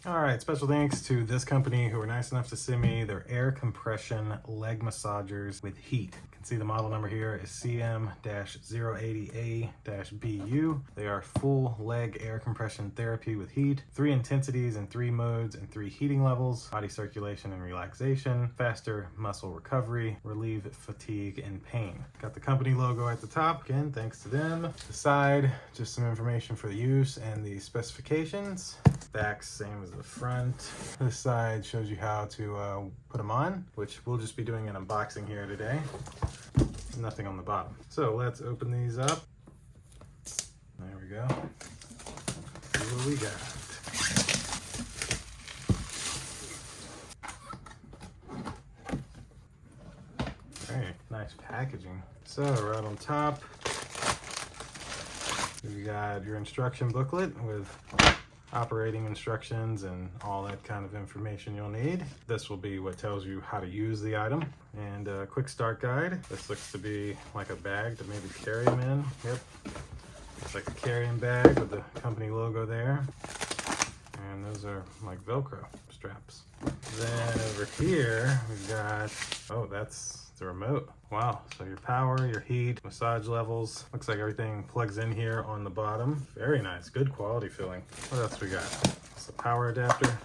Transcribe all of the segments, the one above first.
All right, special thanks to this company who were nice enough to send me their air compression leg massagers with heat. You can see the model number here is CM-080A-BU. They are full leg air compression therapy with heat, 3 intensities and 3 modes and 3 heating levels, body circulation and relaxation, faster muscle recovery, relieve fatigue and pain. Got the company logo at the top, again, thanks to them. The side, just some information for the use and the specifications. Back, same as the front. This side shows you how to put them on, which we'll just be doing an unboxing here today. Nothing on the bottom. So let's open these up. There we go. See what we got. Very nice packaging. So right on top, we got your instruction booklet with operating instructions and all that kind of information you'll need. This will be what tells you how to use the item. And a quick start guide. This looks to be like a bag to maybe carry them in. Yep. It's like a carrying bag with the company logo there. And those are like Velcro straps. Then over here, we've got, oh, that's the remote. Wow, so your power, your heat, massage levels. Looks like everything plugs in here on the bottom. Very nice, good quality feeling. What else we got? It's a power adapter.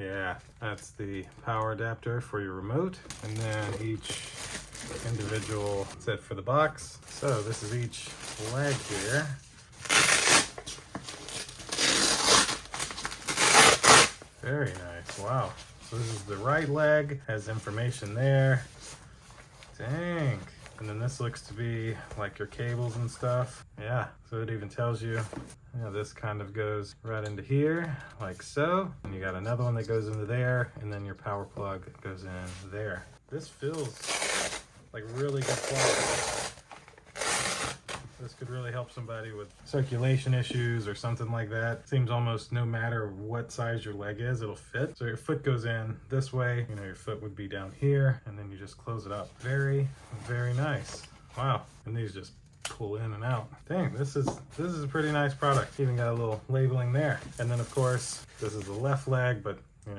Yeah, that's the power adapter for your remote. And then each individual set for the box. So this is each leg here. Very nice, wow. So this is the right leg, has information there. Dang. And then this looks to be like your cables and stuff. Yeah, so it even tells you, this kind of goes right into here, like so. And you got another one that goes into there, and then your power plug goes in there. This feels like really good quality. This could really help somebody with circulation issues or something like that. Seems almost no matter what size your leg is, it'll fit. So your foot goes in this way, your foot would be down here, and then you just close it up. Very, very nice. Wow, and these just pull in and out. Dang, this is a pretty nice product. Even got a little labeling there. And then of course, this is the left leg, but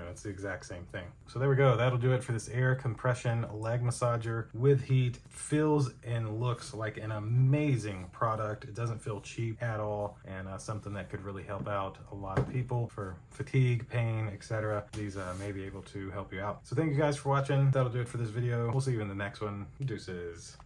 it's the exact same thing. So there we go. That'll do it for this air compression leg massager with heat. Feels and looks like an amazing product. It doesn't feel cheap at all, and something that could really help out a lot of people for fatigue, pain, etc. These may be able to help you out. So thank you guys for watching. That'll do it for this video. We'll see you in the next one. Deuces.